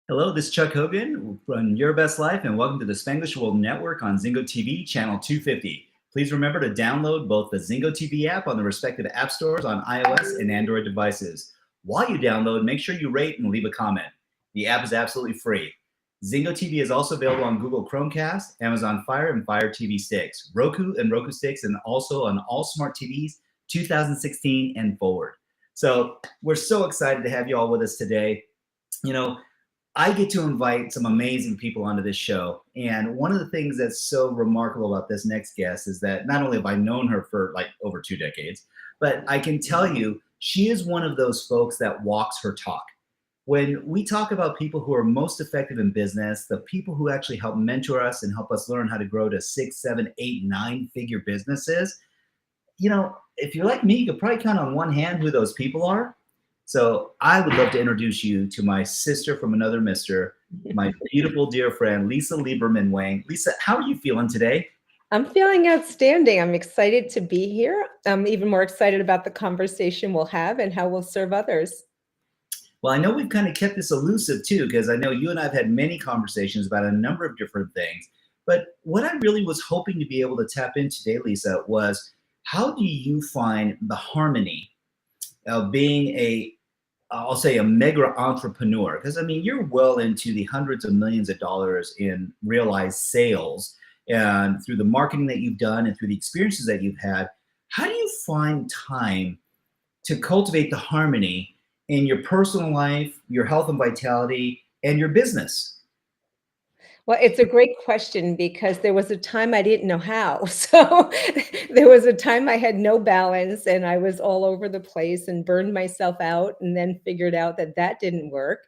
Hello, this is Chuck Hogan from Your Best Life, and welcome to the Spanglish World Network on Zingo TV, channel 250. Please remember to download both the Zingo TV app on the respective app stores on iOS and Android devices. While you download, make sure you rate and leave a comment. The app is absolutely free. Zingo TV is also available on Google Chromecast, Amazon Fire, and Fire TV Sticks, Roku and Roku Sticks, and also on all smart TVs 2016 and forward. So we're so excited to have you all with us today. You know, I get to invite some amazing people onto this show. And one of the things that's so remarkable about this next guest is that not only have I known her for like over 2 decades, but I can tell you she is one of those folks that walks her talk. When we talk about people who are most effective in business, the people who actually help mentor us and help us learn how to grow to 6, 7, 8, 9 figure businesses, if you're like me, you could probably count on one hand who those people are. So I would love to introduce you to my sister from another mister, my beautiful dear friend, Lisa Lieberman Wang. Lisa, how are you feeling today? I'm feeling outstanding. I'm excited to be here. I'm even more excited about the conversation we'll have and how we'll serve others. Well, I know we've kind of kept this elusive too, because I know you and I have had many conversations about a number of different things. But what I really was hoping to be able to tap in today, Lisa, was how do you find the harmony of being I'll say a mega entrepreneur, because I mean, you're well into the hundreds of millions of dollars in realized sales, and through the marketing that you've done and through the experiences that you've had, how do you find time to cultivate the harmony in your personal life, your health and vitality, and your business? Well, it's a great question because there was a time I didn't know how. So there was a time I had no balance and I was all over the place and burned myself out and then figured out that that didn't work.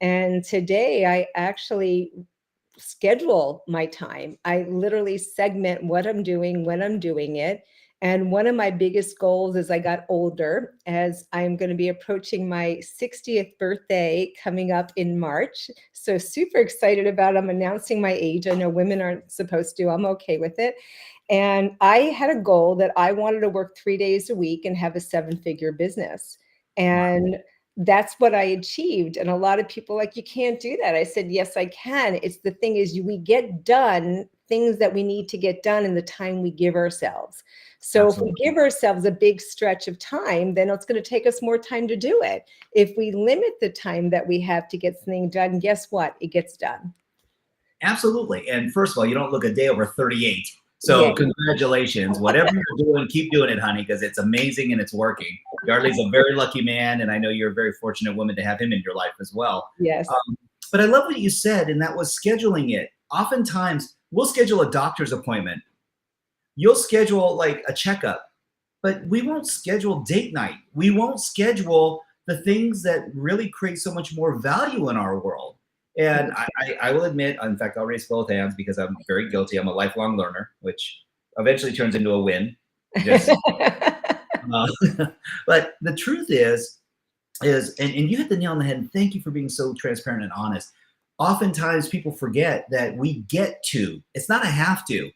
And today I actually schedule my time. I literally segment what I'm doing, when I'm doing it. And one of my biggest goals as I got older, as I'm going to be approaching my 60th birthday coming up in March. So super excited about it. I'm announcing my age. I know women aren't supposed to. I'm okay with it. And I had a goal that I wanted to work 3 days a week and have a 7-figure business. And that's what I achieved. And a lot of people like, you can't do that. I said, yes, I can. It's the thing is we get done things that we need to get done in the time we give ourselves. So Absolutely. if we give ourselves a big stretch of time, then it's going to take us more time to do it. If we limit the time that we have to get something done, guess what? It gets done. Absolutely. And first of all, you don't look a day over 38. Yeah. So congratulations. Whatever you're doing, keep doing it, honey, because it's amazing and it's working. Yardley's a very lucky man, and I know you're a very fortunate woman to have him in your life as well. Yes. But I love what you said, and that was scheduling it. Oftentimes, we'll schedule a doctor's appointment. You'll schedule like a checkup, but we won't schedule date night. We won't schedule the things that really create so much more value in our world. And I will admit, in fact, I'll raise both hands because I'm very guilty. I'm a lifelong learner, which eventually turns into a win. Just, but the truth is, and you hit the nail on the head, and thank you for being so transparent and honest. Oftentimes people forget that we get to, it's not a have to,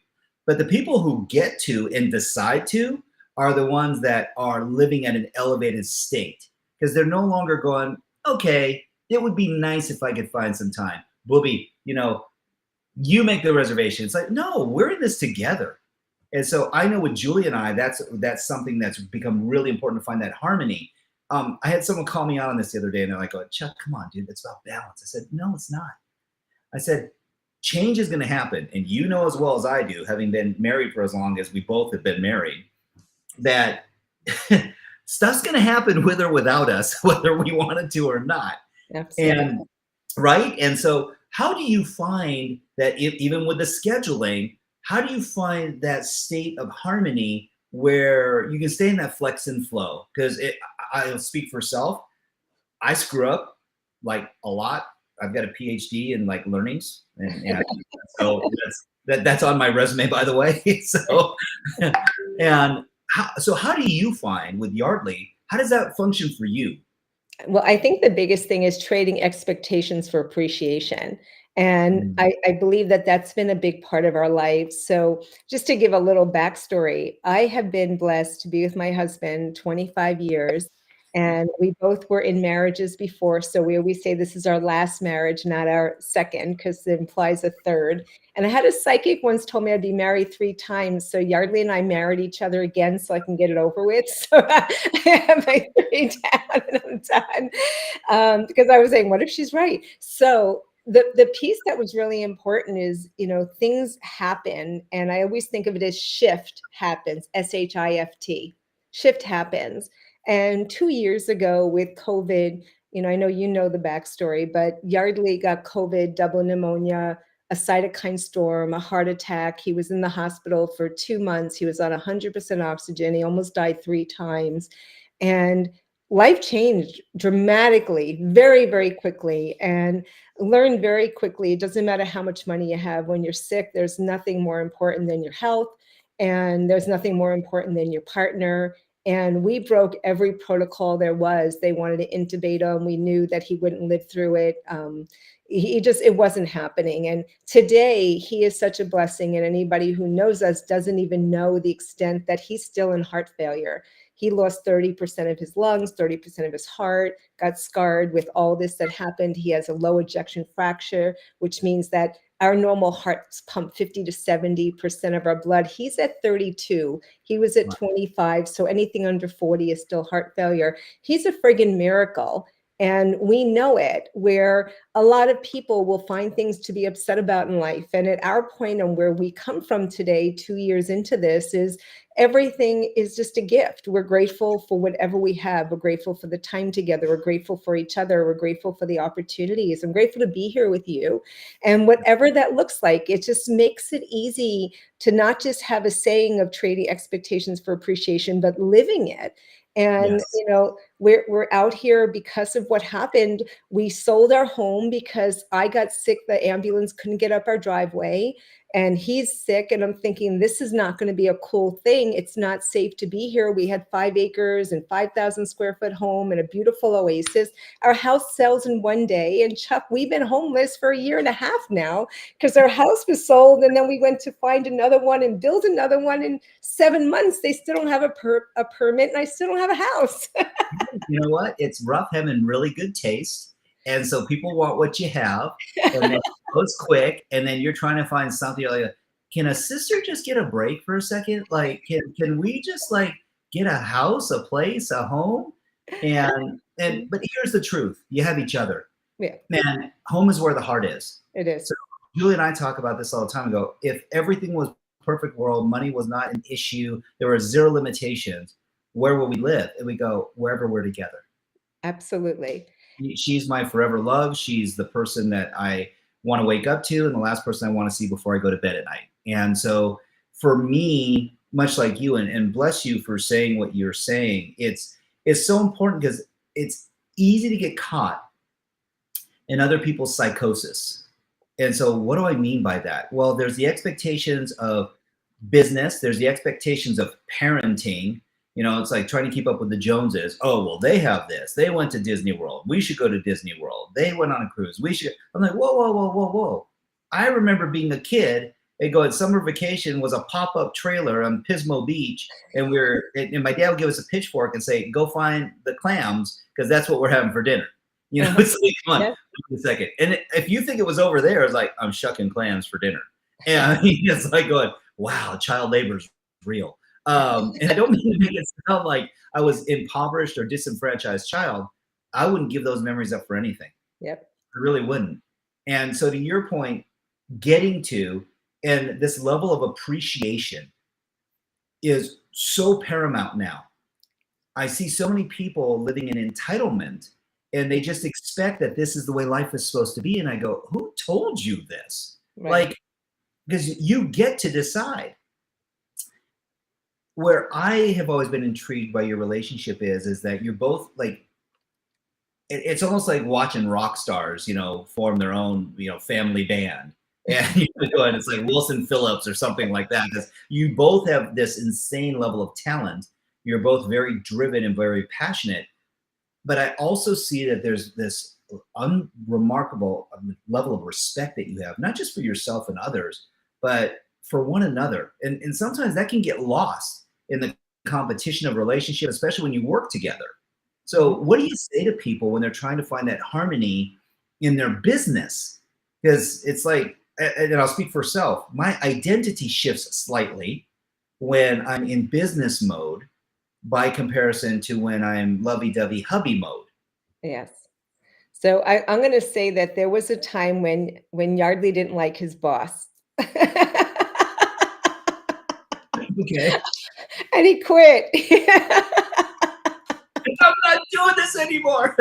but the people who get to and decide to are the ones that are living at an elevated state because they're no longer going, okay, it would be nice if I could find some time. Booby, you make the reservation. It's like, no, we're in this together. And so I know with Julie and I, that's something that's become really important to find that harmony. I had someone call me out on this the other day and they're like, oh, Chuck, come on, dude, it's about balance. I said, no, it's not. I said, change is going to happen. And you know as well as I do, having been married for as long as we both have been married, that stuff's going to happen with or without us, whether we wanted to or not. Absolutely. And right. And so how do you find that even with the scheduling, how do you find that state of harmony where you can stay in that flex and flow? Because I'll speak for self. I screw up like a lot. I've got a PhD in like learnings, and so that's on my resume, by the way. So, and how do you find with Yardley? How does that function for you? Well, I think the biggest thing is trading expectations for appreciation. And I believe that that's been a big part of our lives. So just to give a little backstory, I have been blessed to be with my husband 25 years. And we both were in marriages before. So we always say this is our last marriage, not our second, because it implies a third. And I had a psychic once told me I'd be married 3 times. So Yardley and I married each other again so I can get it over with. So I have my 3 down and I'm done. Because I was saying, what if she's right? So the piece that was really important is, things happen. And I always think of it as shift happens, SHIFT. Shift happens. And 2 years ago with COVID, I know the backstory, but Yardley got COVID, double pneumonia, a cytokine storm, a heart attack. He was in the hospital for 2 months. He was on 100% oxygen. He almost died 3 times. And life changed dramatically, very, very quickly, and learned very quickly. It doesn't matter how much money you have. When you're sick, there's nothing more important than your health. And there's nothing more important than your partner. And we broke every protocol there was. They wanted to intubate him. We knew that he wouldn't live through it. It wasn't happening. And today he is such a blessing. And anybody who knows us doesn't even know the extent that he's still in heart failure. He lost 30% of his lungs, 30% of his heart, got scarred with all this that happened. He has a low ejection fracture, which means that our normal hearts pump 50 to 70% of our blood. He's at 32. He was at 25. So anything under 40 is still heart failure. He's a friggin' miracle. And we know it, where a lot of people will find things to be upset about in life. And at our point and where we come from today, 2 years into this, is everything is just a gift. We're grateful for whatever we have. We're grateful for the time together. We're grateful for each other. We're grateful for the opportunities. I'm grateful to be here with you. And whatever that looks like, it just makes it easy to not just have a saying of trading expectations for appreciation, but living it. And, Yes. we're out here because of what happened. We sold our home because I got sick. The ambulance couldn't get up our driveway. And he's sick. And I'm thinking, this is not going to be a cool thing. It's not safe to be here. We had 5 acres and 5,000 square foot home and a beautiful oasis. Our house sells in one day. And Chuck, we've been homeless for 1.5 years now because our house was sold. And then we went to find another one and build another one. In 7 months, they still don't have a permit, and I still don't have a house. You know what? It's rough having really good taste. And so people want what you have, and then it goes quick, and then you're trying to find something. You're like, can a sister just get a break for a second? Like, can we just like get a house, a place, a home? But here's the truth: you have each other. Yeah, Man, home is where the heart is. it is. So Julie and I talk about this all the time ago. If everything was perfect world, money was not an issue, there were zero limitations, where will we live? And we go, wherever we're together. Absolutely. She's my forever love. She's the person that I want to wake up to and the last person I want to see before I go to bed at night. And so for me, much like you, and bless you for saying what you're saying, it's so important because it's easy to get caught in other people's psychosis. And so what do I mean by that? Well, there's the expectations of business, there's the expectations of parenting. It's like trying to keep up with the Joneses. Oh, well, they have this. They went to Disney World. We should go to Disney World. They went on a cruise. We should. I'm like, whoa, whoa, whoa, whoa, whoa. I remember being a kid and going, summer vacation was a pop-up trailer on Pismo Beach. And my dad would give us a pitchfork and say, go find the clams because that's what we're having for dinner. It's like, come on, Yeah. wait a second. And if you think it was over there, it's like, I'm shucking clams for dinner. And it's like going, wow, child labor is real. And I don't mean to make it sound like I was impoverished or disenfranchised child. I wouldn't give those memories up for anything. Yep. I really wouldn't. And so to your point, getting to, and this level of appreciation is so paramount now. I see so many people living in entitlement and they just expect that this is the way life is supposed to be. And I go, who told you this? Right. Like, because you get to decide. Where I have always been intrigued by your relationship is that you're both like, it's almost like watching rock stars, form their own, family band. And it's like Wilson Phillips or something like that. Because you both have this insane level of talent. You're both very driven and very passionate. But I also see that there's this unremarkable level of respect that you have, not just for yourself and others, but for one another. And sometimes that can get lost in the competition of relationship, especially when you work together. So what do you say to people when they're trying to find that harmony in their business? Because it's like, and I'll speak for self, my identity shifts slightly when I'm in business mode by comparison to when I'm lovey-dovey hubby mode. Yes. So I'm going to say that there was a time when Yardley didn't like his boss. Okay. And he quit. I'm not doing this anymore.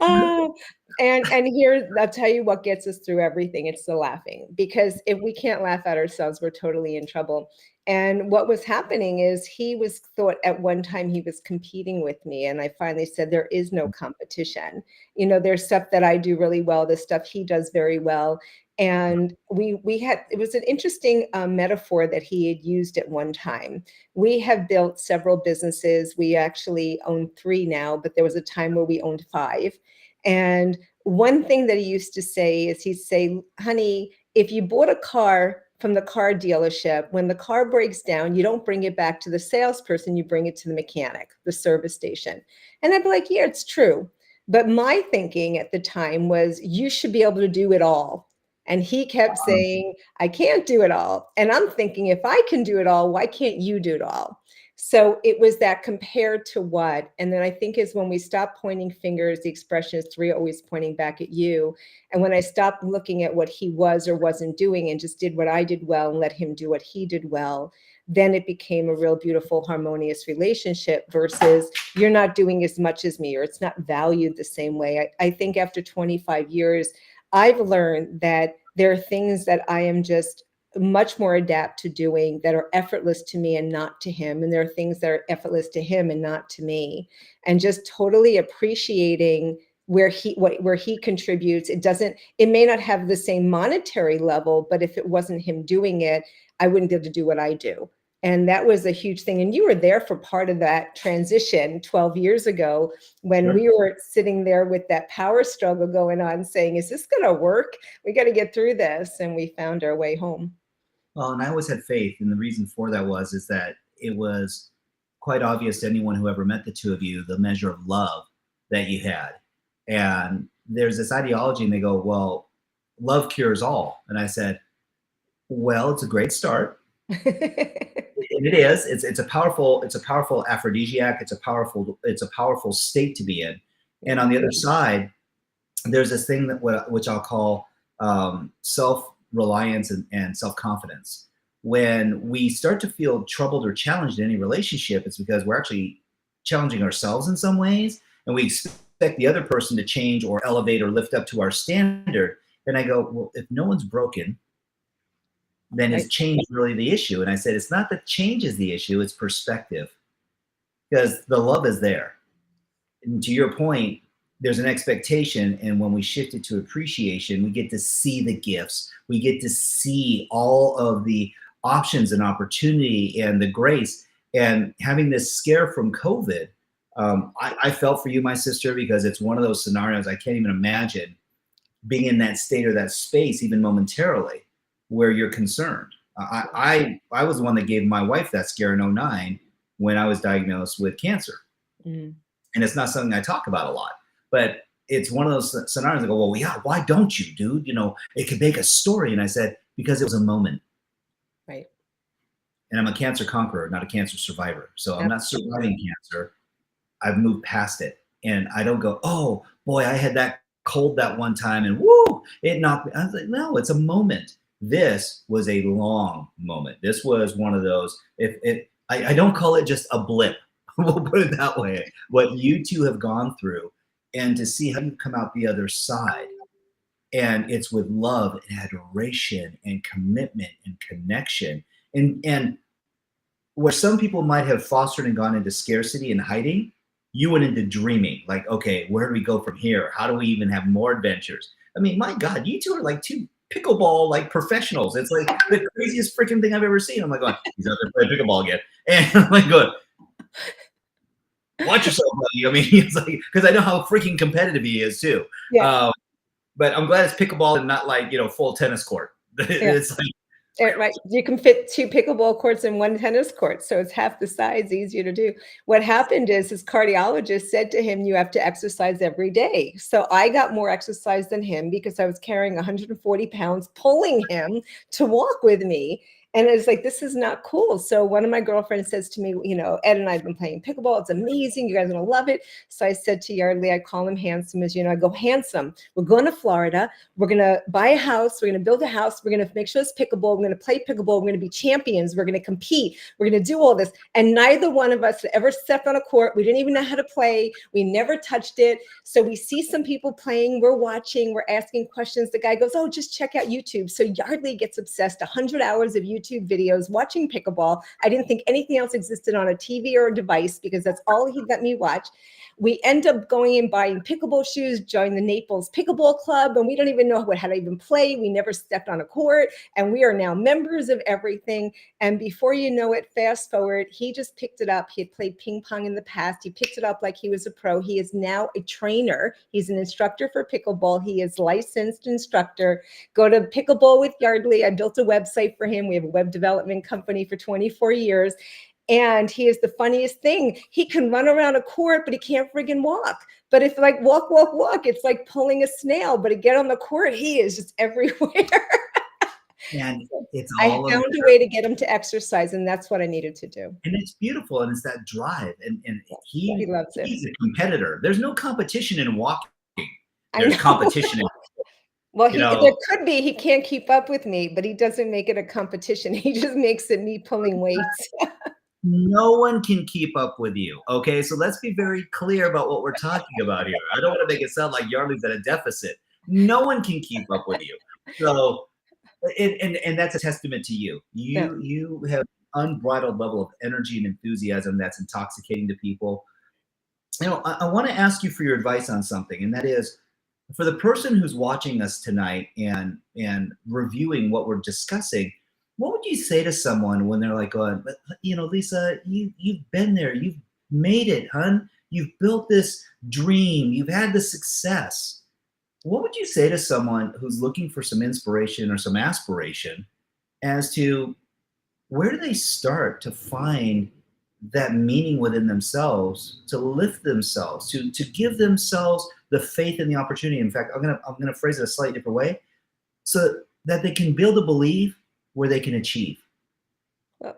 Oh, and here, I'll tell you what gets us through everything. It's the laughing, because if we can't laugh at ourselves, we're totally in trouble. And what was happening is he was thought at one time he was competing with me. And I finally said, there is no competition. You know, there's stuff that I do really well, the stuff he does very well. And we had, it was an interesting metaphor that he had used at one time. We have built several businesses. We actually own 3 now, but there was a time where we owned 5. And one thing that he used to say is he'd say, honey, if you bought a car from the car dealership, when the car breaks down, you don't bring it back to the salesperson, you bring it to the mechanic, the service station. And I'd be like, yeah, it's true. But my thinking at the time was, you should be able to do it all. And he kept saying, I can't do it all. And I'm thinking, if I can do it all, why can't you do it all? So it was that compared to what? And then I think is when we stop pointing fingers, the expression is 3 always pointing back at you. And when I stopped looking at what he was or wasn't doing and just did what I did well and let him do what he did well, then it became a real beautiful, harmonious relationship versus you're not doing as much as me, or it's not valued the same way. I think after 25 years, I've learned that there are things that I am just much more adept to doing that are effortless to me and not to him. And there are things that are effortless to him and not to me. And just totally appreciating where he contributes. It may not have the same monetary level, but if it wasn't him doing it, I wouldn't be able to do what I do. And that was a huge thing. And you were there for part of that transition 12 years ago when Sure. we were sitting there with that power struggle going on saying, is this going to work? We got to get through this. And we found our way home. Well, and I always had faith, and the reason for that is that it was quite obvious to anyone who ever met the two of you, the measure of love that you had. And there's this ideology, and they go, well, love cures all. And I said, well, it's a great start. And it is. It's a powerful aphrodisiac. It's a powerful state to be in. And on the other side, there's this thing which I'll call self-reliance and self-confidence. When we start to feel troubled or challenged in any relationship, it's because we're actually challenging ourselves in some ways, and we expect the other person to change or elevate or lift up to our standard. And I go, well, if no one's broken, then is change really the issue? And I said, it's not that change is the issue, it's perspective. Because the love is there. And to your point, there's an expectation, and when we shift it to appreciation, we get to see the gifts. We get to see all of the options and opportunity and the grace. And having this scare from COVID, I felt for you, my sister, because it's one of those scenarios I can't even imagine being in that state or that space, even momentarily, where you're concerned. I was the one that gave my wife that scare in 2009 when I was diagnosed with cancer. And it's not something I talk about a lot, but it's one of those scenarios. I go, well, yeah, why don't you, dude? You know, it could make a story. And I said, because it was a moment. Right. And I'm a cancer conqueror, not a cancer survivor. So I'm not surviving cancer. I've moved past it. And I don't go, oh boy, I had that cold that one time and woo, it knocked me. I was like, no, it's a moment. This was a long moment. This was one of those, I don't call it just a blip. We'll put it that way. What you two have gone through, and to see how you come out the other side. And it's with love and adoration and commitment and connection. And where some people might have fostered and gone into scarcity and hiding, you went into dreaming. Like, okay, where do we go from here? How do we even have more adventures? I mean, my God, you two are like two pickleball like professionals. It's like the craziest freaking thing I've ever seen. I'm like, going, he's out there playing pickleball again. And I'm like, going, watch yourself, buddy. I mean, it's like, because I know how freaking competitive he is too. Yeah. But I'm glad it's pickleball and not like, you know, full tennis court. It's like, Right, you can fit 2 pickleball courts and 1 tennis court, so it's half the size, easier to do. What happened is his cardiologist said to him, "You have to exercise every day." So I got more exercise than him because I was carrying 140 pounds, pulling him to walk with me, and it's like, "This is not cool." So one of my girlfriends says to me, "Ed and I have been playing pickleball, it's amazing, you guys are gonna love it." So I said to Yardley, I call him Handsome, I go, "Handsome, we're going to Florida, we're gonna buy a house, we're gonna build a house, we're gonna make sure it's pickleball, we're gonna play pickleball, we're gonna be champions, we're gonna compete, we're gonna do all this." And neither one of us had ever stepped on a court. We didn't even know how to play. We never touched it. So we see some people playing, we're watching, we're asking questions. The guy goes, "Oh, just check out YouTube." So Yardley gets obsessed, 100 hours of YouTube videos watching pickleball. I didn't think anything else existed on a TV or a device because that's all he let me watch. We end up going and buying pickleball shoes, join the Naples Pickleball Club, and we don't even know how to even play. We never stepped on a court, and we are now members of everything. And before you know it, fast forward, he just picked it up. He had played ping pong in the past. He picked it up like he was a pro. He is now a trainer. He's an instructor for pickleball. He is licensed instructor. Go to Pickleball with Yardley. I built a website for him. We have a web development company for 24 years. And he is the funniest thing. He can run around a court, but he can't friggin' walk. But if like walk, walk, walk, it's like pulling a snail. But to get on the court, he is just everywhere. And it's I all of found a way to get him to exercise, and that's what I needed to do. and it's beautiful, and it's that drive, and He loves it. he's a competitor. There's no competition in walking. I There's know. competition in, Well, you there know, could be. He can't keep up with me, but he doesn't make it a competition. He just makes it me pulling weights. no one can keep up with you. Okay, so let's be very clear about what we're talking about here. I don't want to make it sound like Yardley's at a deficit. No one can keep up with you. So, and that's a testament to you. Yeah. You have unbridled level of energy and enthusiasm that's intoxicating to people. I want to ask you for your advice on something, and that is for the person who's watching us tonight and reviewing what we're discussing. What would you say to someone when they're like, going, "But Lisa, you've been there, you've made it, hun. You've built this dream, you've had the success." What would you say to someone who's looking for some inspiration or some aspiration as to where do they start to find that meaning within themselves, to lift themselves, to give themselves the faith and the opportunity? In fact, I'm gonna phrase it a slightly different way, so that they can build a belief where they can achieve. Well,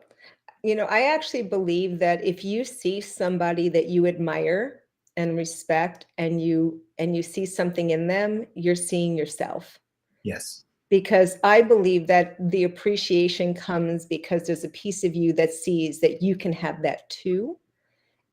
I actually believe that if you see somebody that you admire and respect and you see something in them, you're seeing yourself. Yes. Because I believe that the appreciation comes because there's a piece of you that sees that you can have that too.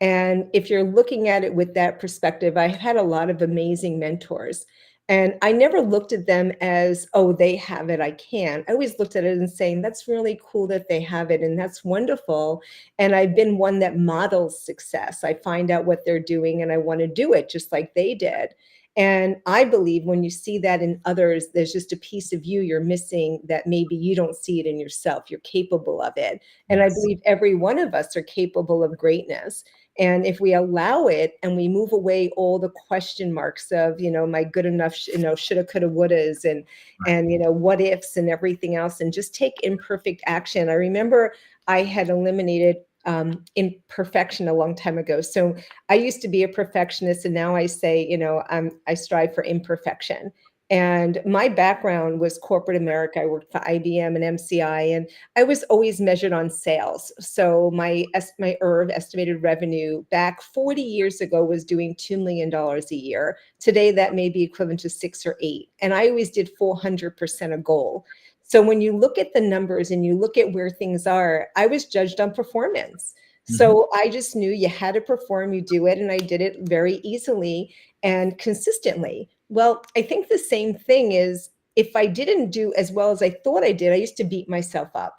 And if you're looking at it with that perspective, I've had a lot of amazing mentors. And I never looked at them as, "Oh, they have it, I can't." I always looked at it and saying, "That's really cool that they have it, and that's wonderful." And I've been one that models success. I find out what they're doing and I want to do it just like they did. And I believe when you see that in others, there's just a piece of you you're missing that maybe you don't see it in yourself. You're capable of it. And I Yes. believe every one of us are capable of greatness. And if we allow it and we move away all the question marks of, my good enough, shoulda, coulda, wouldas, and what ifs and everything else, and just take imperfect action. I remember I had eliminated imperfection a long time ago. So I used to be a perfectionist, and now I say, I strive for imperfection. And my background was corporate America. I worked for IBM and MCI, and I was always measured on sales. So my ERV, estimated revenue, back 40 years ago was doing $2 million a year. Today, that may be equivalent to 6 or 8. And I always did 400% a goal. So when you look at the numbers and you look at where things are, I was judged on performance. So I just knew you had to perform, you do it, and I did it very easily and consistently. Well, I think the same thing is if I didn't do as well as I thought I did, I used to beat myself up.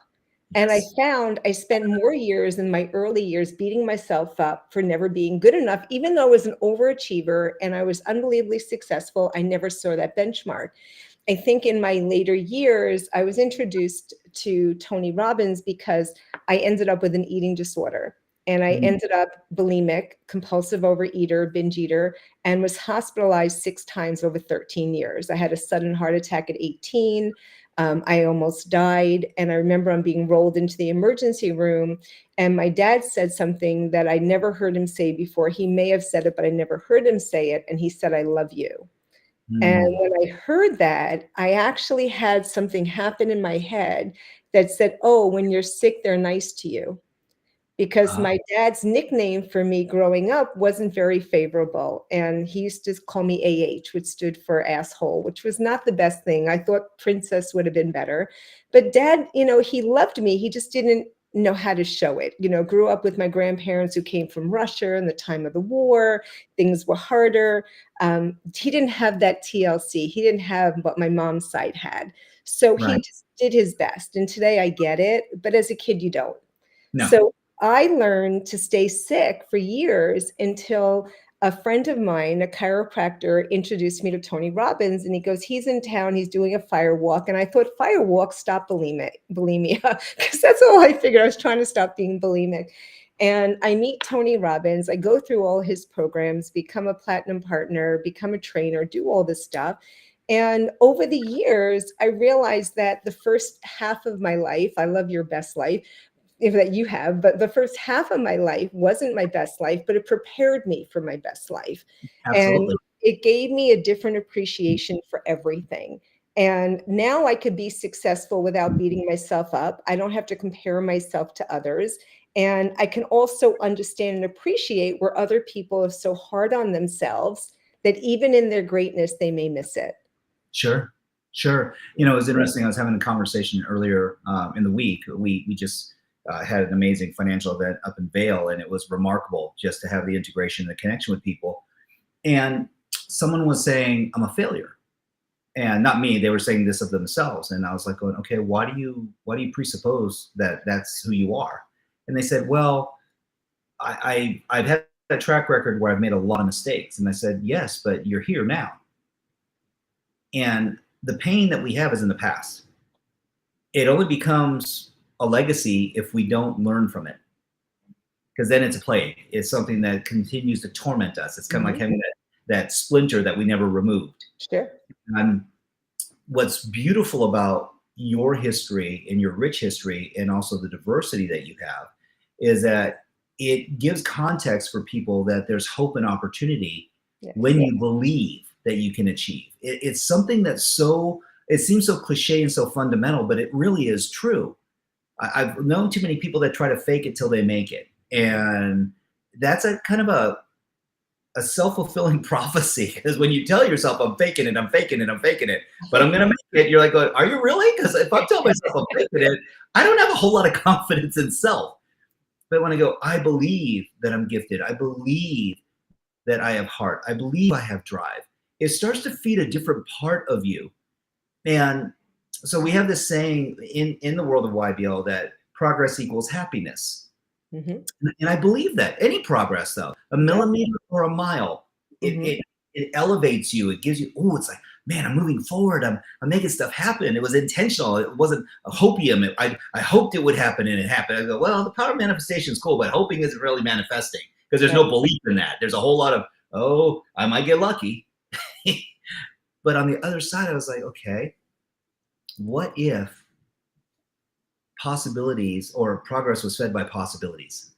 And I Yes. found I spent more years in my early years beating myself up for never being good enough, even though I was an overachiever and I was unbelievably successful. I never saw that benchmark. I think in my later years, I was introduced to Tony Robbins because I ended up with an eating disorder. And I Mhm. ended up bulimic, compulsive overeater, binge eater, and was hospitalized 6 times over 13 years. I had a sudden heart attack at 18. I almost died. And I remember I'm being rolled into the emergency room, and my dad said something that I never heard him say before. He may have said it, but I never heard him say it. And he said, "I love you." And Mm. when I heard that, I actually had something happen in my head that said, "Oh, when you're sick, they're nice to you." Because Ah, my dad's nickname for me growing up wasn't very favorable, and he used to call me AH, which stood for asshole, which was not the best thing. I thought princess would have been better. But dad, he loved me. He just didn't know how to show it. Grew up with my grandparents who came from Russia in the time of the war. Things were harder. He didn't have that TLC. He didn't have what my mom's side had. So he right. just did his best. And today I get it, but as a kid, you don't. No. So I learned to stay sick for years until a friend of mine, a chiropractor, introduced me to Tony Robbins. And he goes, he's in town, he's doing a fire walk. And I thought, fire walk, stop bulimia, because that's all I figured. I was trying to stop being bulimic. And I meet Tony Robbins. I go through all his programs, become a platinum partner, become a trainer, do all this stuff. And over the years, I realized that the first half of my life, I love your best life, if that you have, but the first half of my life wasn't my best life, but it prepared me for my best life. And Absolutely. it gave me a different appreciation for everything. And now I could be successful without beating myself up. I don't have to compare myself to others. And I can also understand and appreciate where other people are so hard on themselves that even in their greatness, they may miss it. Sure. Sure. It was interesting. I was having a conversation earlier in the week. We just had an amazing financial event up in Vail, and it was remarkable just to have the integration, the connection with people. And someone was saying, "I'm a failure," and not me. They were saying this of themselves, and I was like, "Going, okay, why do you presuppose that that's who you are?" And they said, "Well, I've had a track record where I've made a lot of mistakes," and I said, "Yes, but you're here now." And the pain that we have is in the past. It only becomes a legacy if we don't learn from it, because then it's a plague. It's something that continues to torment us. It's kind of like Mhm. having that splinter that we never removed. Sure. And what's beautiful about your history and your rich history, and also the diversity that you have, is that it gives context for people that there's hope and opportunity when Yes. you believe that you can achieve. It's something that's it seems so cliche and so fundamental, but it really is true. I've known too many people that try to fake it till they make it. And that's a kind of a self-fulfilling prophecy, because when you tell yourself, I'm faking it, I'm faking it, I'm faking it, but I'm gonna make it, you're like, going, are you really? Because if I'm telling myself I'm faking it, I don't have a whole lot of confidence in self. But when I go, I believe that I'm gifted, I believe that I have heart, I believe I have drive, it starts to feed a different part of you. And so we have this saying in the world of YBL that progress equals happiness. Mhm. And I believe that any progress, though, a Yep. millimeter or a mile, it Mhm. it, it elevates you. It gives you, oh, it's like, man, I'm moving forward. I'm making stuff happen. It was intentional. It wasn't a hopium. I hoped it would happen and it happened. I go, well, the power of manifestation is cool, but hoping isn't really manifesting, because there's Right. no belief in that. There's a whole lot of, oh, I might get lucky. But on the other side, I was like, okay, what if possibilities or progress was fed by possibilities?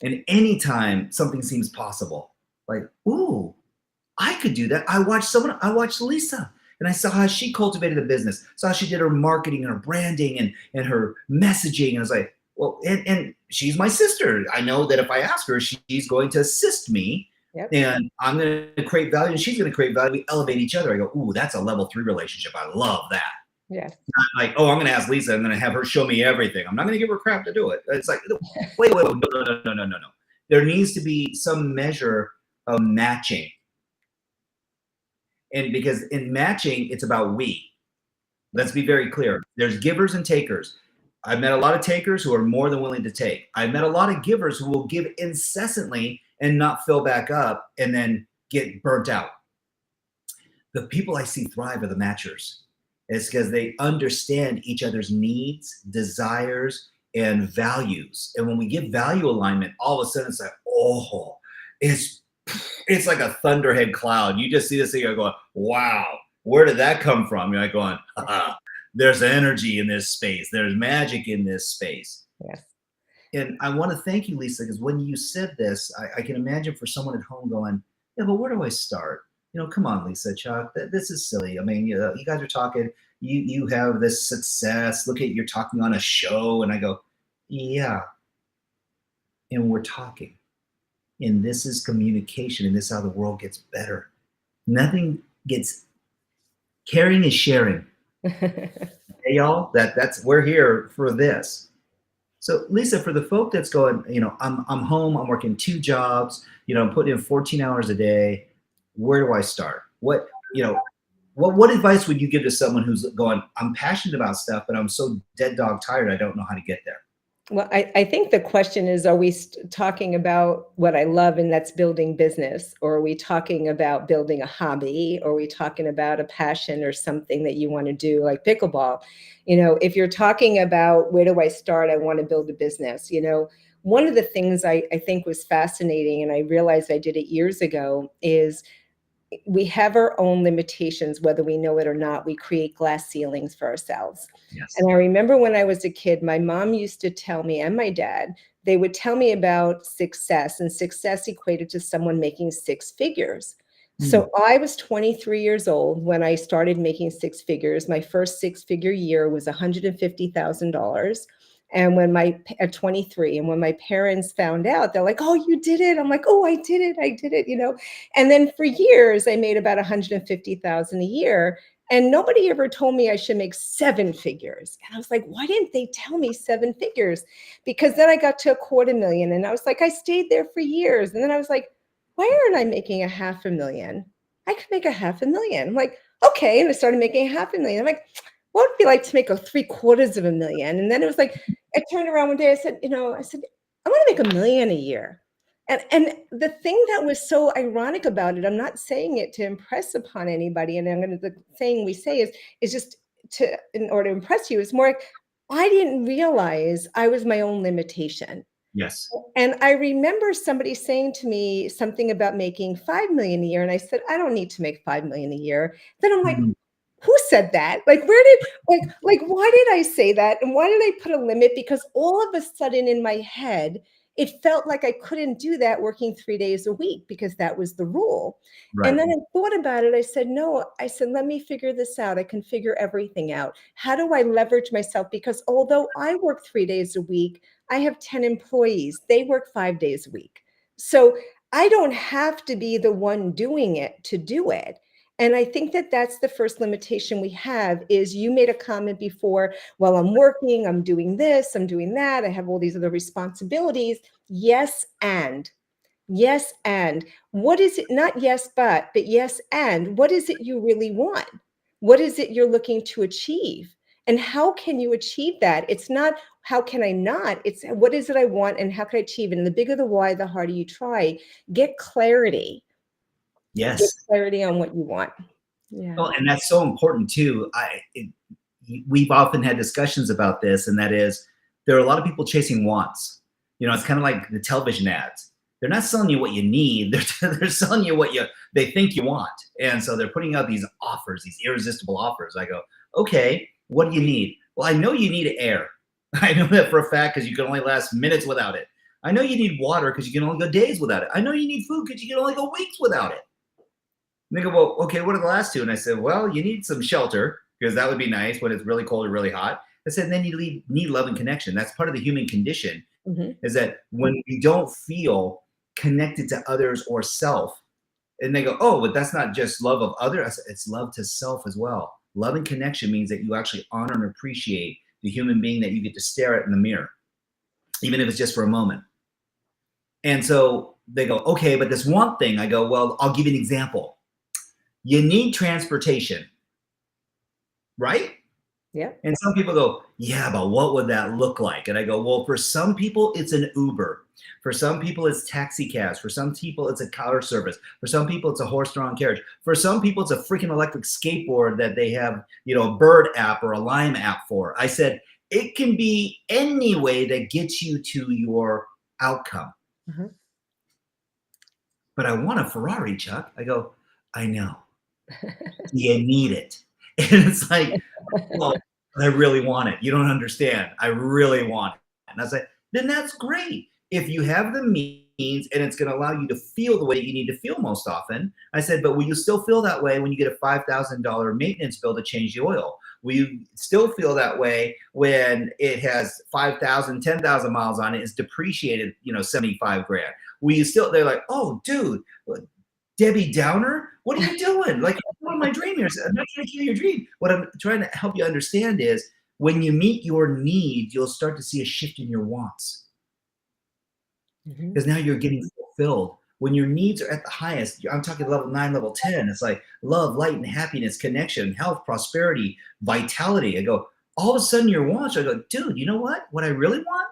And anytime something seems possible, like, ooh, I could do that. I watched Lisa, and I saw how she cultivated a business, saw how she did her marketing and her branding and her messaging. And I was like, well, and she's my sister. I know that if I ask her, she's going to assist me, Yep. and I'm going to create value and she's going to create value. We elevate each other. I go, ooh, that's a level 3 relationship. I love that. Yes. Not like, oh, I'm going to ask Lisa. I'm going to have her show me everything. I'm not going to give her crap to do it. It's like, wait, no, no, no, no, no, no, no. There needs to be some measure of matching. And because in matching, it's about we. Let's be very clear. There's givers and takers. I've met a lot of takers who are more than willing to take. I've met a lot of givers who will give incessantly and not fill back up and then get burnt out. The people I see thrive are the matchers. It's because they understand each other's needs, desires, and values. And when we give value alignment, all of a sudden it's like, oh, it's it's like a thunderhead cloud. You just see this thing, you're going, wow, where did that come from? You're like going, there's energy in this space. There's magic in this space. Yes. And I want to thank you, Lisa, because when you said this, I can imagine for someone at home going, yeah, but where do I start? Come on, Lisa, Chuck, this is silly. I mean, you guys are talking, you have this success. Look at, you're talking on a show. And I go, yeah. And we're talking. And this is communication. And this is how the world gets better. Nothing gets, caring is sharing. Hey, y'all, that's, we're here for this. So Lisa, for the folk that's going, I'm home, I'm working 2 jobs, I'm putting in 14 hours a day. Where do I start? What advice would you give to someone who's going, I'm passionate about stuff, but I'm so dead dog tired, I don't know how to get there? Well, I think the question is, are we talking about what I love, and that's building business? Or are we talking about building a hobby? Or are we talking about a passion or something that you want to do, like pickleball? If you're talking about where do I start, I want to build a business. One of the things I think was fascinating, and I realized I did it years ago, is we have our own limitations, whether we know it or not. We create glass ceilings for ourselves. Yes. And I remember when I was a kid, my mom used to tell me, and my dad, they would tell me about success, and success equated to someone making 6 figures. So I was 23 years old when I started making 6 figures. My first 6-figure year was $150,000. And at 23, and when my parents found out, they're like, "Oh, you did it." I'm like, "Oh, I did it." And then for years, I made about 150,000 a year. And nobody ever told me I should make 7 figures. And I was like, why didn't they tell me 7 figures? Because then I got to $250,000, and I was like, I stayed there for years. And then I was like, why aren't I making $500,000? I could make $500,000. I'm like, okay. And I started making $500,000. I'm like, what would it be like to make a $750,000? And then it was like, I turned around one day, I said, I want to make $1 million a year. And the thing that was so ironic about it, I'm not saying it to impress upon anybody, and the saying we say is just in order to impress you, is more like, I didn't realize I was my own limitation. Yes. And I remember somebody saying to me something about making 5 million a year. And I said, I don't need to make 5 million a year. Then I'm like, who said that? Like, why did I say that? And why did I put a limit? Because all of a sudden in my head, it felt like I couldn't do that working 3 days a week, because that was the rule. Right. And then I thought about it. I said, no, let me figure this out. I can figure everything out. How do I leverage myself? Because although I work 3 days a week, I have 10 employees. They work 5 days a week. So I don't have to be the one doing it to do it. And I think that that's the first limitation we have. Is, you made a comment before, well, I'm working, I'm doing this, I'm doing that, I have all these other responsibilities. Yes, and what is it? Not yes, but yes, and what is it you really want? What is it you're looking to achieve? And how can you achieve that? It's not how can I not, it's what is it I want and how can I achieve it? And the bigger the why, the harder you try. Get clarity. Yes. Get clarity on what you want. Yeah. Oh, and that's so important too. We've often had discussions about this, and that is, there are a lot of people chasing wants. It's kind of like the television ads. They're not selling you what you need. They're selling you what they think you want. And so they're putting out these offers, these irresistible offers. I go, okay, what do you need? Well, I know you need air. I know that for a fact, because you can only last minutes without it. I know you need water because you can only go days without it. I know you need food because you can only go weeks without it. And they go, well, okay, what are the last 2? And I said, well, you need some shelter, because that would be nice when it's really cold or really hot. I said, and then you need love and connection. That's part of the human condition, is that when we don't feel connected to others or self, and they go, oh, but that's not just love of others. I said, it's love to self as well. Love and connection means that you actually honor and appreciate the human being that you get to stare at in the mirror, even if it's just for a moment. And so they go, okay, but this one thing. I go, well, I'll give you an example. You need transportation, right? Yeah. And some people go, yeah, but what would that look like? And I go, well, for some people, it's an Uber. For some people, it's taxi cabs. For some people, it's a car service. For some people, it's a horse-drawn carriage. For some people, it's a freaking electric skateboard that they have, a Bird app or a Lime app for. I said, it can be any way that gets you to your outcome. But I want a Ferrari, Chuck. I go, I know. You need it. And it's like, well, but I really want it. You don't understand. I really want it. And I was like, then that's great. If you have the means and it's going to allow you to feel the way you need to feel most often. I said, but will you still feel that way when you get a $5,000 maintenance bill to change the oil? Will you still feel that way when it has 5,000, 10,000 miles on it, it's depreciated, 75 grand? Will you still, they're like, oh, dude, Debbie Downer, what are you doing? Like, what am I dreaming? I'm not trying to kill your dream. What I'm trying to help you understand is when you meet your needs, you'll start to see a shift in your wants because now you're getting fulfilled. When your needs are at the highest, I'm talking level 9, level 10, it's like love, light, and happiness, connection, health, prosperity, vitality. I go, all of a sudden your wants, I go, dude, you know what? What I really want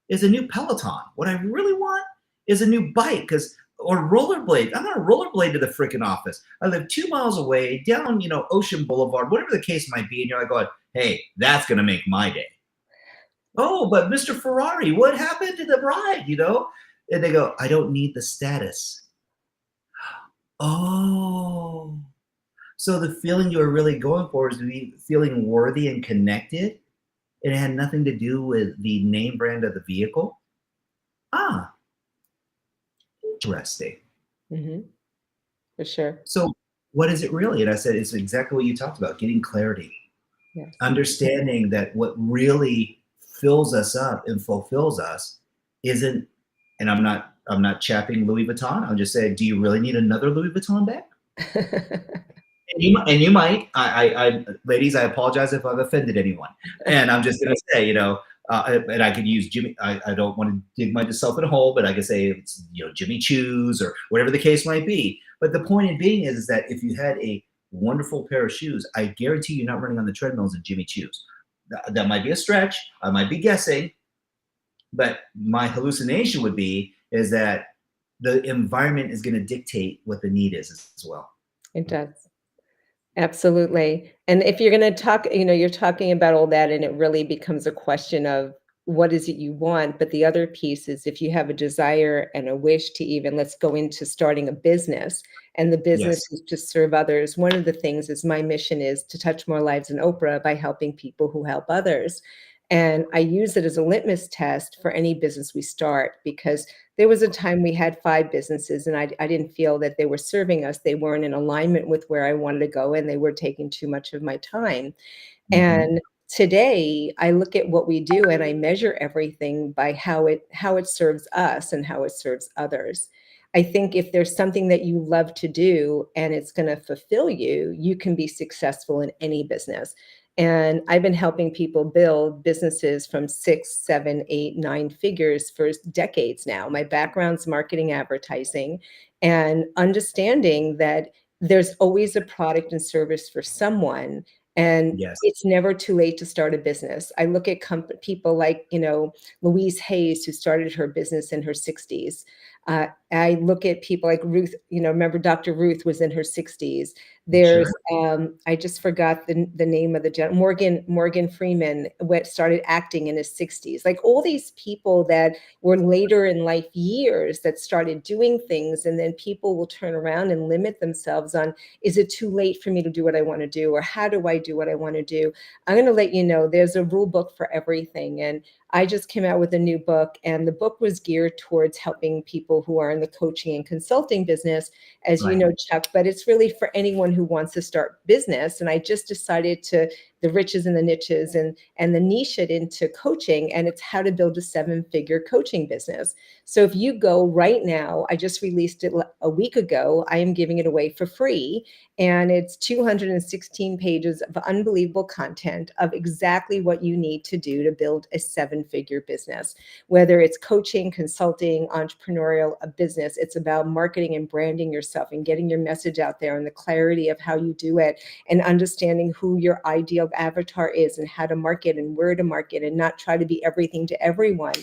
is a new Peloton. What I really want is a new bike or rollerblade. I'm gonna rollerblade to the freaking office. I live 2 miles away down, Ocean Boulevard, whatever the case might be. And you're like going, hey, that's gonna make my day. Oh, but Mr. Ferrari, what happened to the ride, And they go, I don't need the status. Oh, so the feeling you were really going for is to be feeling worthy and connected. And it had nothing to do with the name brand of the vehicle. Ah, interesting. For sure. So what is it really? And I said, it's exactly what you talked about, getting clarity. Yes. Understanding that what really fills us up and fulfills us isn't, and I'm not chapping Louis Vuitton. I'm just saying, do you really need another Louis Vuitton bag? And you might. I ladies, I apologize if I've offended anyone. And I'm just gonna say, and I could use Jimmy. I don't want to dig myself in a hole, but I could say it's Jimmy Choo's or whatever the case might be. But the point of being is that if you had a wonderful pair of shoes, I guarantee you're not running on the treadmills in Jimmy Choo's. That might be a stretch. I might be guessing, but my hallucination would be is that the environment is going to dictate what the need is as well. It does. Absolutely. And if you're going to talk, you're talking about all that, and it really becomes a question of what is it you want? But the other piece is if you have a desire and a wish to even, let's go into starting a business, and the business Yes. is to serve others. One of the things is my mission is to touch more lives than Oprah by helping people who help others. And I use it as a litmus test for any business we start, because there was a time we had 5 businesses and I didn't feel that they were serving us. They weren't in alignment with where I wanted to go, and they were taking too much of my time. And today I look at what we do and I measure everything by how it serves us and how it serves others. I think if there's something that you love to do and it's going to fulfill you, you can be successful in any business. And I've been helping people build businesses from 6, 7, 8, 9 figures for decades now. My background's marketing, advertising, and understanding that there's always a product and service for someone. And Yes. it's never too late to start a business. I look at people like, Louise Hayes, who started her business in her 60s. I look at people like Ruth, remember Dr. Ruth was in her 60s. There's, I just forgot the name of the gentleman, Morgan Freeman started acting in his 60s. Like all these people that were later in life years that started doing things, and then people will turn around and limit themselves on, is it too late for me to do what I want to do? Or how do I do what I want to do? I'm going to let you know, there's a rule book for everything. And I just came out with a new book, and the book was geared towards helping people who are in the coaching and consulting business, as you know, Chuck, but it's really for anyone who wants to start business. And I just decided to the riches and the niches and the niche it into coaching, and it's how to build a 7-figure coaching business. So if you go right now, I just released it a week ago, I am giving it away for free. And it's 216 pages of unbelievable content of exactly what you need to do to build a 7-figure business. Whether it's coaching, consulting, entrepreneurial, a business, it's about marketing and branding yourself and getting your message out there, and the clarity of how you do it, and understanding who your ideal avatar is and how to market and where to market, and not try to be everything to everyone.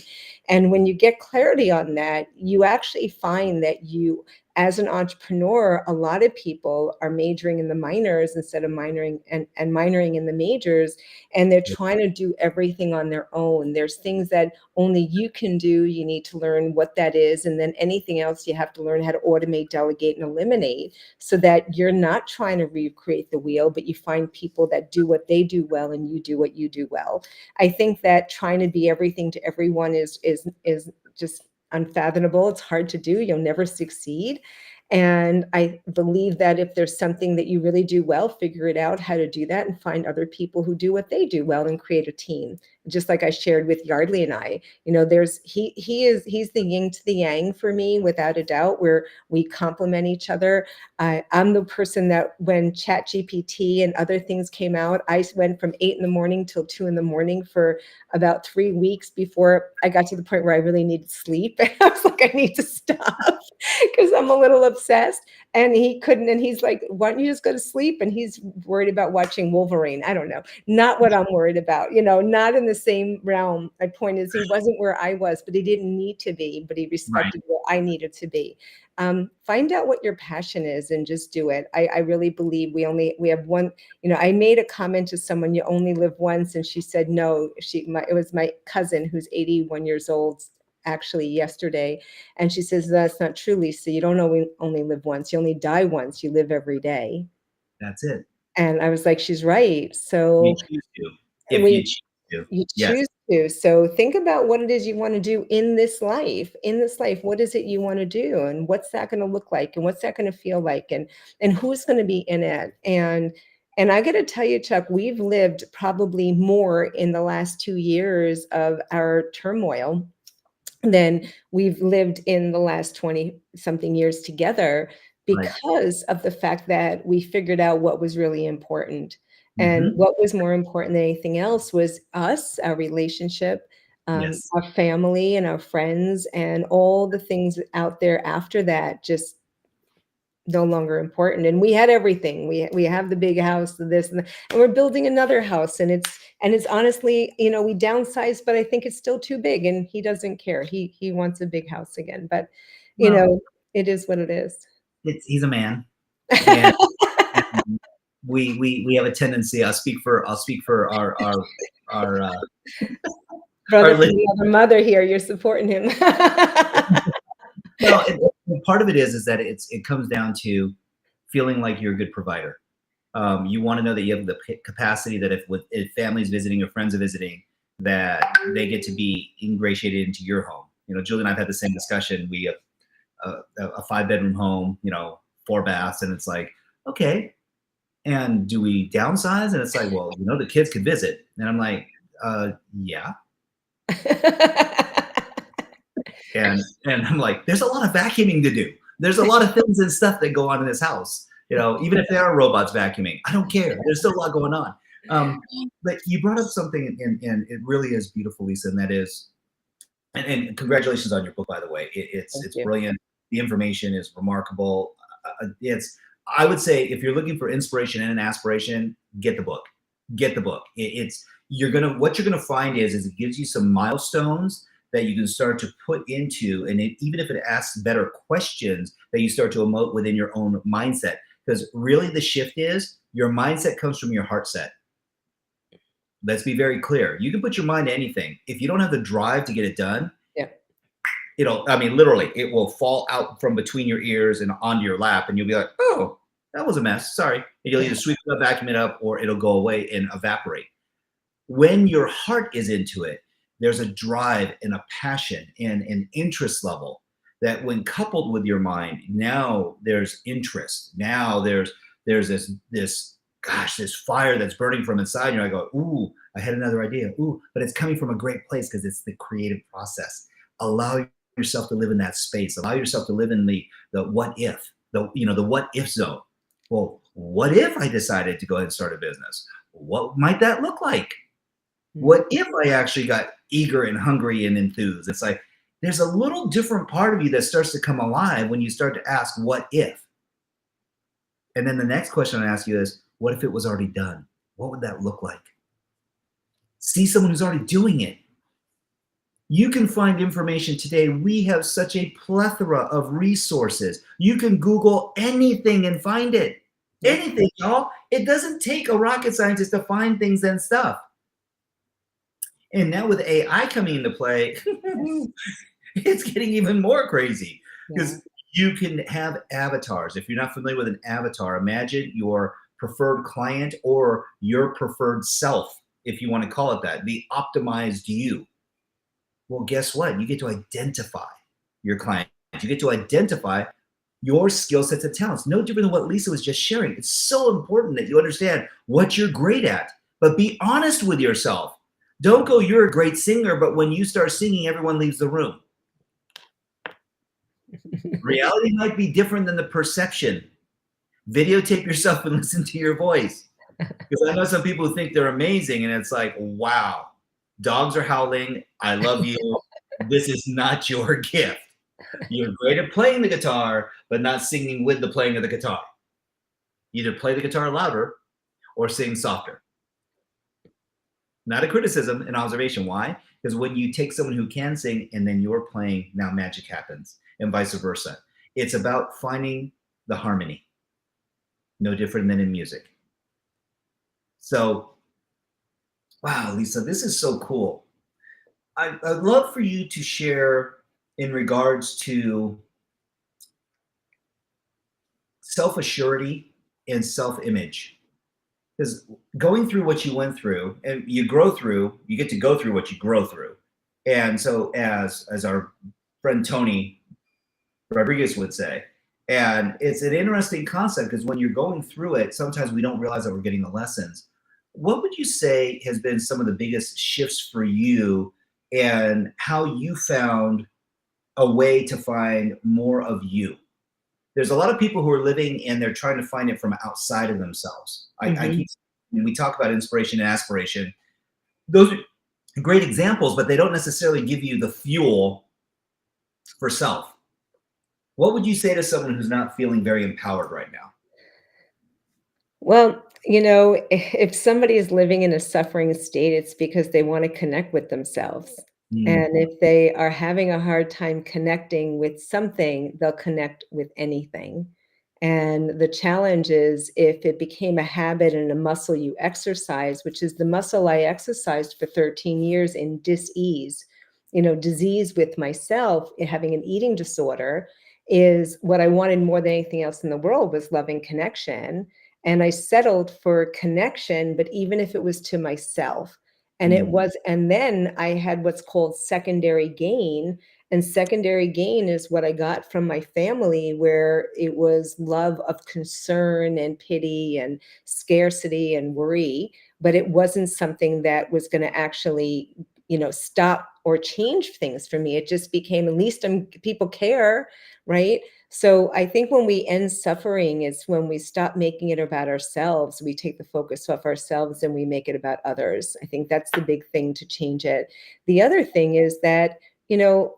And when you get clarity on that, you actually find that you as an entrepreneur, a lot of people are majoring in the minors instead of minoring and minoring in the majors, and they're trying to do everything on their own. There's things that only you can do. You need to learn what that is, and then anything else you have to learn how to automate, delegate, and eliminate, so that you're not trying to recreate the wheel, but you find people that do what they do well and you do what you do well. I think that trying to be everything to everyone is just unfathomable. It's hard to do. You'll never succeed. And I believe that if there's something that you really do well, figure it out how to do that and find other people who do what they do well and create a team. Just like I shared with Yardley and I, he's the yin to the yang for me, without a doubt, where we complement each other. I'm the person that when ChatGPT and other things came out, I went from 8 in the morning till 2 in the morning for about 3 weeks before I got to the point where I really needed sleep. And I was like, I need to stop because I'm a little obsessed. And he couldn't. And he's like, why don't you just go to sleep? And he's worried about watching Wolverine. I don't know. Not what I'm worried about, not in the same realm. My point is, he wasn't where I was, but he didn't need to be, but he Right. respected where I needed to be. Find out what your passion is and just do it. I really believe we have one. I made a comment to someone, you only live once. And she said, no, it was my cousin who's 81 years old, actually yesterday. And she says, that's not true, Lisa. You don't only live once. You only die once. You live every day. That's it. And I was like, she's right. So You choose to, if you choose to. you Yes. choose to. So think about what it is you want to do in this life. In this life, what is it you want to do? And what's that going to look like? And what's that going to feel like? And who's going to be in it? And I got to tell you, Chuck, we've lived probably more in the last 2 years of our turmoil than we've lived in the last 20 something years together, Right. because of the fact that we figured out what was really important. And Mhm. what was more important than anything else was us, our relationship, Yes. our family and our friends, and all the things out there after that just no longer important. And we had everything. We have the big house, the this and we're building another house, and it's honestly, we downsized, but I think it's still too big, and he doesn't care. He wants a big house again, but Well, it is what it is. he's a man, and we have a tendency. I'll speak for our Brother our from list. the other mother here, you're supporting him. Well, part of it is that it comes down to feeling like you're a good provider. You want to know that you have the capacity that if families visiting or friends are visiting, that they get to be ingratiated into your home. Julie and I've had the same discussion. We have a 5-bedroom home, 4 baths, and it's like, okay, and do we downsize? And it's like, well, the kids could visit, and I'm like, yeah, and I'm like, there's a lot of vacuuming to do. There's a lot of things and stuff that go on in this house. Even if there are robots vacuuming, I don't care. There's still a lot going on. But you brought up something, and it really is beautiful, Lisa, and that is, and congratulations on your book, by the way. It's you. brilliant. The information is remarkable. I would say, if you're looking for inspiration and an aspiration, get the book. Get the book. What you're gonna find is it gives you some milestones that you can start to put into, and even if it asks better questions, that you start to emote within your own mindset. Because really, the shift is your mindset comes from your heart set. Let's be very clear. You can put your mind to anything. If you don't have the drive to get it done, Yeah. literally, it will fall out from between your ears and onto your lap, and you'll be like, oh, that was a mess. Sorry. And you'll either sweep it up, vacuum it up, or it'll go away and evaporate. When your heart is into it, there's a drive and a passion and an interest level that, when coupled with your mind, now there's interest. Now there's this fire that's burning from inside you. I go, ooh, I had another idea. Ooh, but it's coming from a great place because it's the creative process. Allow yourself to live in that space. Allow yourself to live in the what if, the what if zone. Well, what if I decided to go ahead and start a business? What might that look like? What if I actually got eager and hungry and enthused? It's like there's a little different part of you that starts to come alive when you start to ask, what if? And then the next question I ask you is, what if it was already done? What would that look like? See someone who's already doing it. You can find information today. We have such a plethora of resources. You can Google anything and find it. Yep. Anything, y'all. It doesn't take a rocket scientist to find things and stuff. And now with AI coming into play, Yes. it's getting even more crazy Yeah. because you can have avatars. If you're not familiar with an avatar, imagine your preferred client or your preferred self, if you want to call it that, the optimized you. Well, guess what? You get to identify your client. You get to identify your skill sets and talents. No different than what Lisa was just sharing. It's so important that you understand what you're great at, but be honest with yourself. Don't go, you're a great singer, but when you start singing, everyone leaves the room. Reality might be different than the perception. Videotape yourself and listen to your voice. Because I know some people who think they're amazing, and it's like, wow, dogs are howling. I love you. This is not your gift. You're great at playing the guitar, but not singing with the playing of the guitar. Either play the guitar louder or sing softer. Not a criticism, an observation. Why? Because when you take someone who can sing and then you're playing, now magic happens, and vice versa. It's about finding the harmony, no different than in music. So, wow, Lisa, this is so cool. I'd love for you to share in regards to self-assurity and self-image. Because going through what you went through, and you grow through, you get to go through what you grow through. And so as our friend Tony Rodriguez would say, and it's an interesting concept because when you're going through it, sometimes we don't realize that we're getting the lessons. What would you say has been some of the biggest shifts for you and how you found a way to find more of you? There's a lot of people who are living and they're trying to find it from outside of themselves. I Mhm. keep, when we talk about inspiration and aspiration, those are great examples, but they don't necessarily give you the fuel for self. What would you say to someone who's not feeling very empowered right now? Well, if somebody is living in a suffering state, it's because they wanna connect with themselves. Mm, And if they are having a hard time connecting with something, they'll connect with anything. And the challenge is if it became a habit and a muscle you exercise, which is the muscle I exercised for 13 years in dis-ease, disease with myself, having an eating disorder, is what I wanted more than anything else in the world was loving connection. And I settled for connection, but even if it was to myself. mm, And then I had what's called secondary gain. And secondary gain is what I got from my family, where it was love of concern and pity and scarcity and worry. But it wasn't something that was going to actually, stop or change things for me. It just became, at least people care, right? So I think when we end suffering is when we stop making it about ourselves. We take the focus off ourselves and we make it about others. I think that's the big thing to change it. The other thing is that, you know,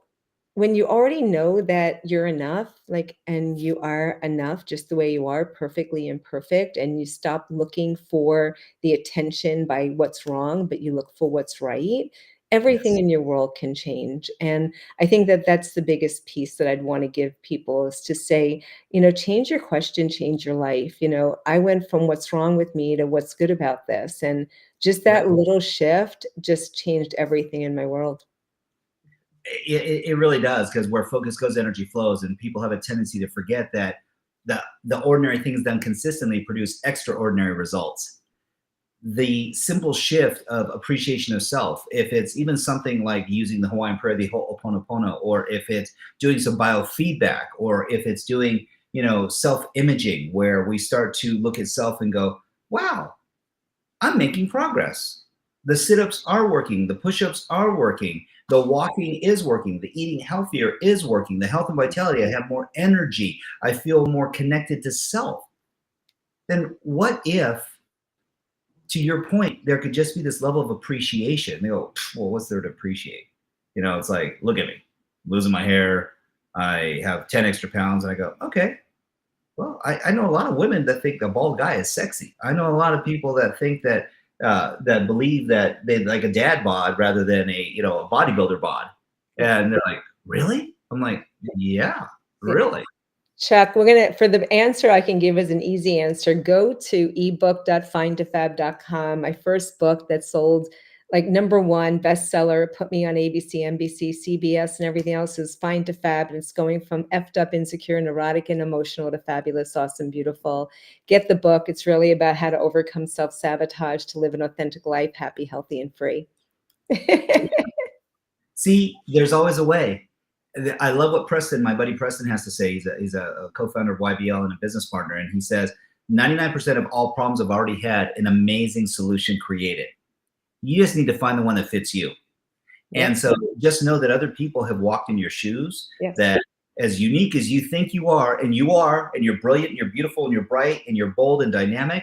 when you already know that you're enough, like, and you are enough just the way you are, perfectly imperfect, and you stop looking for the attention by what's wrong, but you look for what's right, everything yes. in your world can change. And I think that that's the biggest piece that I'd want to give people is to say, change your question, change your life. I went from what's wrong with me to what's good about this. And just Yep. that little shift just changed everything in my world. It really does, because where focus goes, energy flows, and people have a tendency to forget that the ordinary things done consistently produce extraordinary results. The simple shift of appreciation of self, if it's even something like using the Hawaiian prayer, the Ho'oponopono, or if it's doing some biofeedback, or if it's doing, self-imaging, where we start to look at self and go, wow, I'm making progress. The sit-ups are working, the push-ups are working, the walking is working, the eating healthier is working, the health and vitality, I have more energy, I feel more connected to self. Then what if, to your point, there could just be this level of appreciation? They go, well, what's there to appreciate? It's like, look at me, losing my hair, I have 10 extra pounds, and I go, okay, well, I know a lot of women that think a bald guy is sexy. I know a lot of people that think that that believe that they like a dad bod rather than a bodybuilder bod. And they're like, really? I'm like, yeah, really. Chuck, we're gonna for the answer I can give as an easy answer, go to ebook.findtofab.com. My first book that sold like #1 bestseller, put me on ABC, NBC, CBS, and everything else is Find to Fab. And it's going from effed up, insecure, neurotic, and emotional to fabulous, awesome, beautiful. Get the book. It's really about how to overcome self-sabotage to live an authentic life, happy, healthy, and free. See, there's always a way. I love what Preston, my buddy Preston, has to say. He's a co-founder of YBL and a business partner, and he says 99% of all problems have already had an amazing solution created. You just need to find the one that fits you. Yep. And so just know that other people have walked in your shoes, Yes. that as unique as you think you are, and you're brilliant, and you're beautiful, and you're bright, and you're bold and dynamic,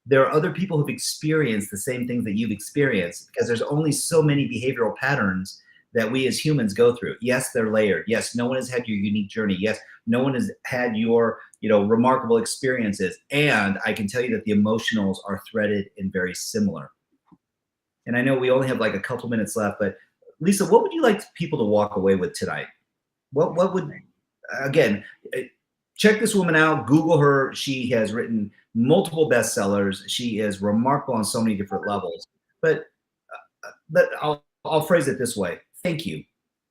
there are other people who've experienced the same things that you've experienced, because there's only so many behavioral patterns that we as humans go through. Yes, they're layered. Yes, no one has had your unique journey. Yes, no one has had your, remarkable experiences. And I can tell you that the emotionals are threaded and very similar. And I know we only have like a couple minutes left, but Lisa, what would you like people to walk away with tonight? What would, again, check this woman out, Google her. She has written multiple bestsellers. She is remarkable on so many different levels. But I'll phrase it this way. Thank you.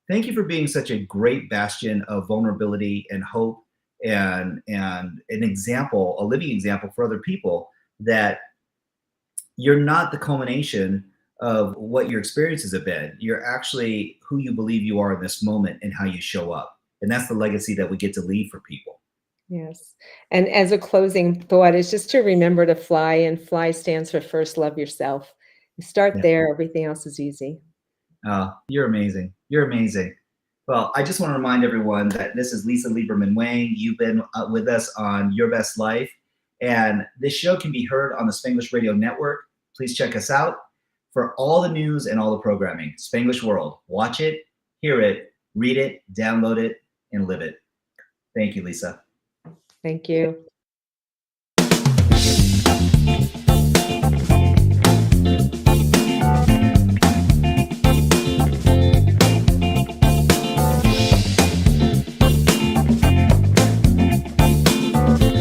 Thank you for being such a great bastion of vulnerability and hope, and an example, a living example for other people, that you're not the culmination of what your experiences have been. You're actually who you believe you are in this moment and how you show up. And that's the legacy that we get to leave for people. Yes. And as a closing thought is just to remember to fly, and fly stands for first love yourself. You start Yeah. there, everything else is easy. Oh, you're amazing. You're amazing. Well, I just want to remind everyone that this is Lisa Lieberman Wang. You've been with us on Your Best Life. And this show can be heard on the Spanglish Radio Network. Please check us out for all the news and all the programming. Spanglish World. Watch it, hear it, read it, download it, and live it. Thank you, Lisa. Thank you.